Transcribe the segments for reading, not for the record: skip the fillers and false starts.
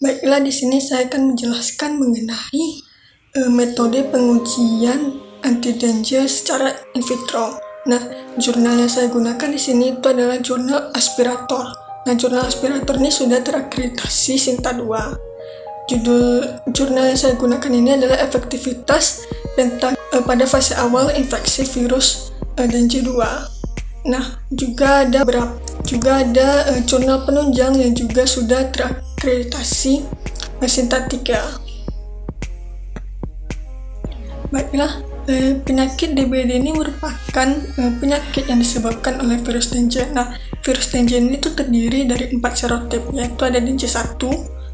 Baiklah, di sini saya akan menjelaskan mengenai metode pengujian anti-danger secara in vitro. Nah, jurnal yang saya gunakan di sini itu adalah jurnal Aspirator. Nah, jurnal Aspirator ini sudah terakreditasi Sinta 2. Judul jurnal yang saya gunakan ini adalah efektivitas pada fase awal infeksi virus Dengue 2. Nah, juga ada jurnal penunjang yang juga sudah terakreditasi Sinta 3. Baiklah, penyakit DBD ini merupakan penyakit yang disebabkan oleh virus Dengue. Nah, virus Dengue ini tuh terdiri dari 4 serotip, yaitu ada Dengue 1,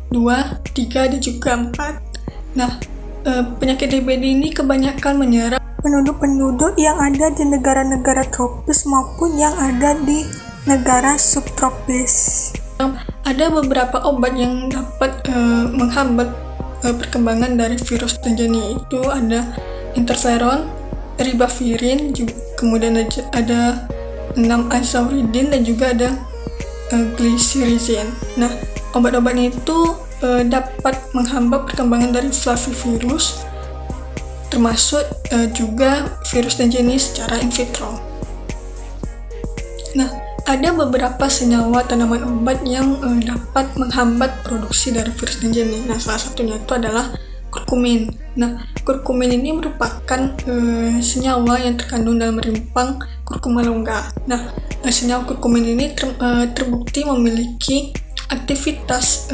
2, 3, dan juga 4. Nah, penyakit DBD ini kebanyakan menyerang penduduk yang ada di negara-negara tropis maupun yang ada di negara subtropis. Ada beberapa obat yang dapat menghambat perkembangan dari virus Dengue ini. Itu ada interferon, ribavirin, kemudian ada 6-azauridin dan juga ada glycyrrhizin. Nah, obat-obat itu dapat menghambat perkembangan dari flavivirus, termasuk juga virus Dengue ini secara in vitro. Nah, ada beberapa senyawa tanaman obat yang dapat menghambat produksi dari virus Dengue ini. Nah, salah satunya itu adalah kurkumin. Nah, kurkumin ini merupakan senyawa yang terkandung dalam rimpang kurkuma longga. Nah, senyawa kurkumin ini terbukti memiliki aktivitas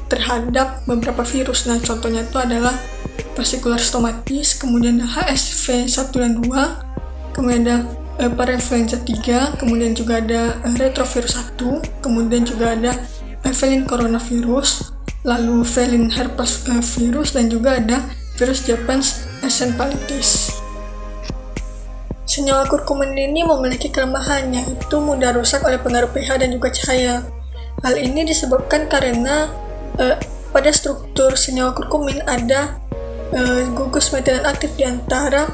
terhadap beberapa virus. Nah, contohnya itu adalah fascicular stomatis, kemudian ada HSV 1 dan 2, kemudian ada parainfluenza 3, kemudian juga ada retrovirus 1, kemudian juga ada felin coronavirus, lalu felin herpes virus, dan juga ada virus Japanese encephalitis. Senyawa kurkumin ini memiliki kelemahan, yaitu mudah rusak oleh pengaruh pH dan juga cahaya. Hal ini disebabkan karena pada struktur senyawa kurkumin ada gugus metilen aktif di antara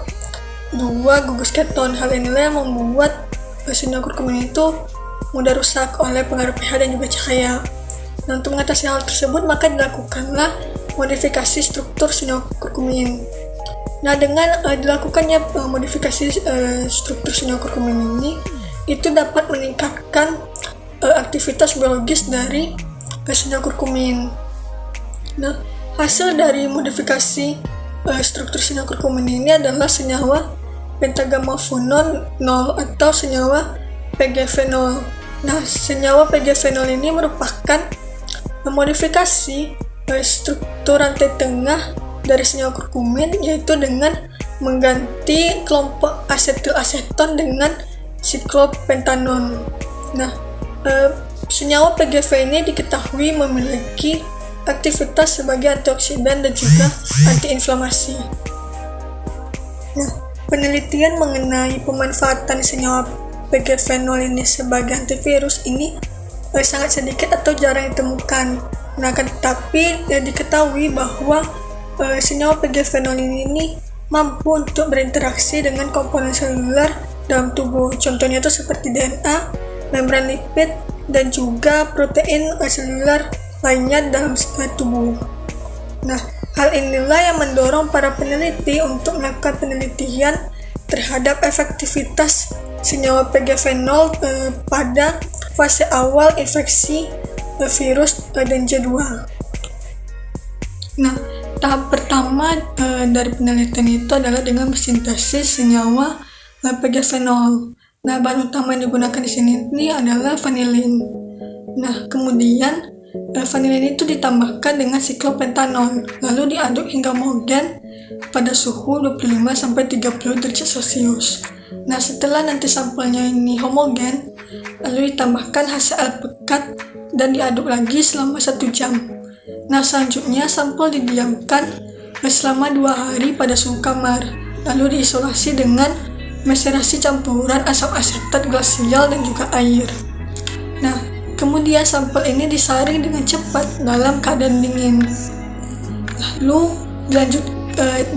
2 gugus keton. Hal inilah yang membuat senyawa kurkumin itu mudah rusak oleh pengaruh pH dan juga cahaya. Nah, untuk mengatasi hal tersebut, maka dilakukanlah modifikasi struktur senyawa kurkumin. Nah, dengan dilakukannya modifikasi struktur senyawa kurkumin ini, itu dapat meningkatkan aktivitas biologis dari senyawa kurkumin. Nah, hasil dari modifikasi struktur senyawa kurkumin ini adalah senyawa pentagammafenol 0 atau senyawa PGV0. Nah, senyawa PGV0 ini merupakan modifikasi struktur rantai tengah dari senyawa kurkumin, yaitu dengan mengganti kelompok asetil-aseton dengan siklopentanol. Nah, senyawa PGV ini diketahui memiliki aktivitas sebagai antioksidan dan juga antiinflamasi. Nah, penelitian mengenai pemanfaatan senyawa PGV0 ini sebagai antivirus ini sangat sedikit atau jarang ditemukan. Nah, tetapi diketahui bahwa senyawa PGV0 ini mampu untuk berinteraksi dengan komponen seluler dalam tubuh. Contohnya itu seperti DNA, membran lipid, dan juga protein seluler lainnya dalam tubuh. Nah, hal inilah yang mendorong para peneliti untuk melakukan penelitian terhadap efektivitas senyawa PGV0 pada fase awal infeksi virus Dengue 2. Nah, tahap pertama dari penelitian itu adalah dengan bersintesis senyawa PGV0. Nah, bahan utama yang digunakan di sini ini adalah vanilin. Nah, kemudian vanilin itu ditambahkan dengan siklopentanol, lalu diaduk hingga homogen pada suhu 25-30 derajat Celcius. Nah, setelah nanti sampelnya ini homogen, lalu ditambahkan HCl pekat dan diaduk lagi selama 1 jam. Nah, selanjutnya sampel didiamkan selama 2 hari pada suhu kamar, lalu diisolasi dengan maserasi campuran asam asetat glasial dan juga air. Nah, kemudian sampel ini disaring dengan cepat dalam keadaan dingin, lalu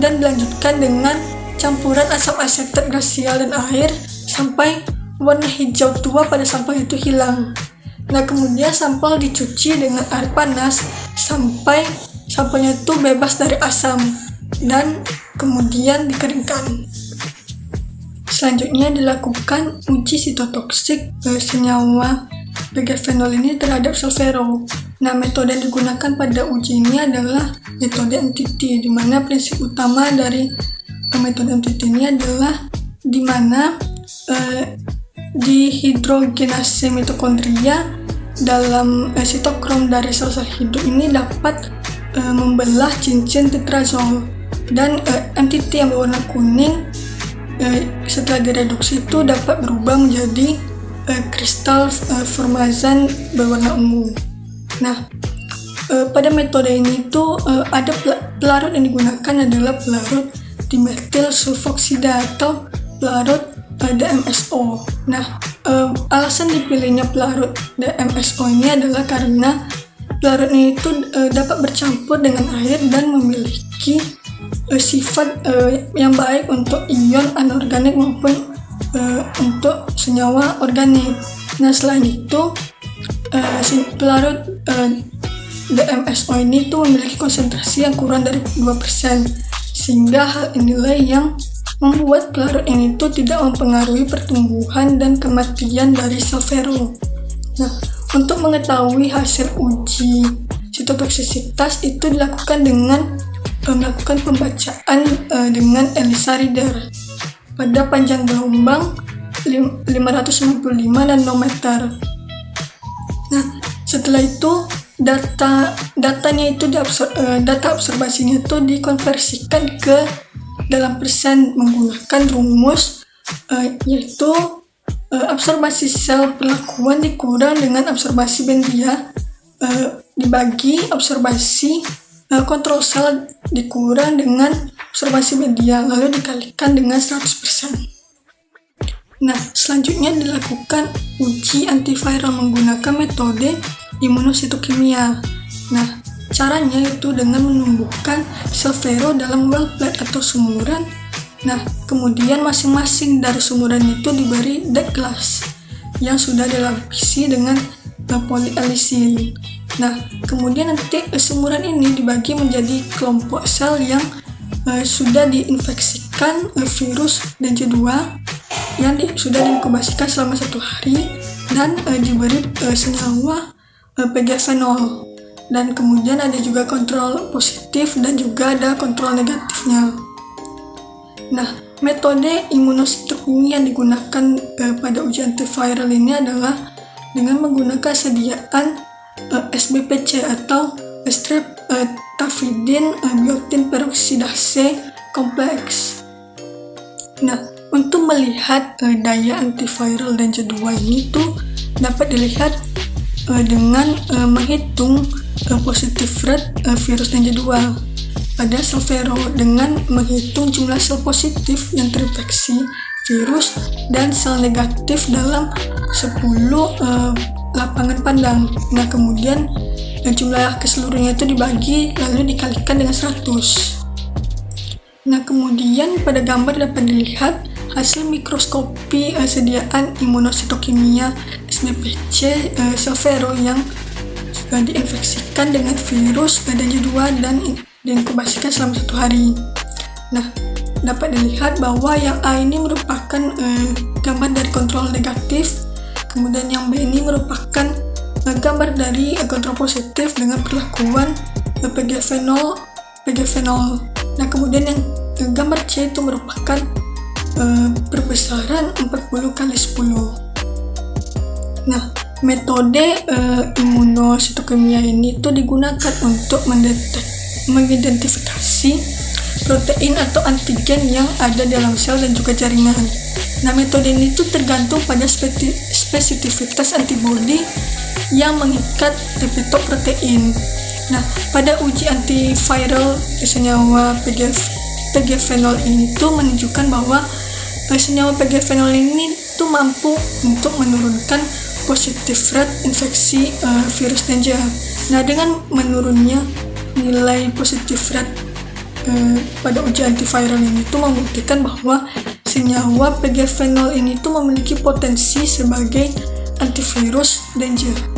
dilanjutkan dengan campuran asam asetat glasial dan air sampai warna hijau tua pada sampel itu hilang. Nah, kemudian sampel dicuci dengan air panas sampai sampelnya itu bebas dari asam dan kemudian dikeringkan. Selanjutnya dilakukan uji sitotoksik senyawa PGfenol ini terhadap Solvero. Nah, metode yang digunakan pada uji ini adalah metode MTT, di mana prinsip utama dari metode MTT ini adalah di mana dihidrogenase mitokondria dalam sitokrom dari sel-sel hidup ini dapat membelah cincin tetrazol, dan MTT yang berwarna kuning setelah direduksi itu dapat berubah menjadi kristal formazan berwarna ungu. Nah, pada metode ini tuh ada pelarut yang digunakan adalah pelarut dimetil sulfoksida atau pelarut DMSO. Nah, alasan dipilihnya pelarut DMSO ini adalah karena pelarut ini itu dapat bercampur dengan air dan memiliki sifat yang baik untuk ion anorganik maupun untuk senyawa organik. Nah, selain itu pelarut DMSO ini tuh memiliki konsentrasi yang kurang dari 2%, sehingga hal inilah yang membuat pelarut ini tuh tidak mempengaruhi pertumbuhan dan kematian dari Solvero. Nah, untuk mengetahui hasil uji sitotoksisitas itu dilakukan dengan melakukan pembacaan dengan ELISA reader pada panjang gelombang 595 nanometer. Nah, setelah itu datanya itu data observasinya itu dikonversikan ke dalam persen menggunakan rumus yaitu absorbasi sel perlakuan dikurang dengan absorbasi bendia dibagi absorbasi kontrol sel dikurang dengan observasi media lalu dikalikan dengan 100%. Nah, selanjutnya dilakukan uji antiviral menggunakan metode imunositokimia. Nah, caranya itu dengan menumbuhkan Solvero dalam well plate atau sumuran. Nah, kemudian masing-masing dari sumuran itu diberi deck glass yang sudah dilapisi dengan polyalisin. Nah, kemudian nanti sumuran ini dibagi menjadi kelompok sel yang sudah diinfeksikan virus DNJ2 yang sudah diinkubasikan selama 1 hari dan diberi senyawa PGfenol. Dan kemudian ada juga kontrol positif dan juga ada kontrol negatifnya. Nah, metode imunositokimia yang digunakan pada uji antiviral ini adalah dengan menggunakan sediaan SBPC atau streptafidin biotin peroksidase kompleks. Nah, untuk melihat daya antiviral DNJ2 ini tuh dapat dilihat dengan menghitung positive rate virus DNJ2 pada Solvero dengan menghitung jumlah sel positif yang terinfeksi virus dan sel negatif dalam 10 lapangan pandang. Nah, kemudian jumlah keseluruhannya itu dibagi lalu dikalikan dengan 100. Nah, kemudian pada gambar dapat dilihat hasil mikroskopi sediaan imunositokimia SBPC Solvero yang diinfeksikan dengan virus DNJ2 dan diinkubasikan selama 1 hari. Nah, dapat dilihat bahwa yang A ini merupakan gambar dari kontrol negatif, kemudian yang B ini merupakan gambar dari kontrol positif dengan perlakuan PGfenol. Nah, kemudian yang gambar C itu merupakan perbesaran 40x10. Nah, metode imunositokimia ini itu digunakan untuk mengidentifikasi protein atau antigen yang ada dalam sel dan juga jaringan. Nah, metode ini tuh tergantung pada spesifitas antibodi yang mengikat epitop protein. Nah, pada uji antiviral senyawa PGfenol ini tuh menunjukkan bahwa senyawa PGfenol ini tuh mampu untuk menurunkan positive rate infeksi virus DNJ. Nah, dengan menurunnya nilai positive rate pada uji antiviral ini tuh membuktikan bahwa senyawa PGfenol ini tuh memiliki potensi sebagai antivirus DNJ.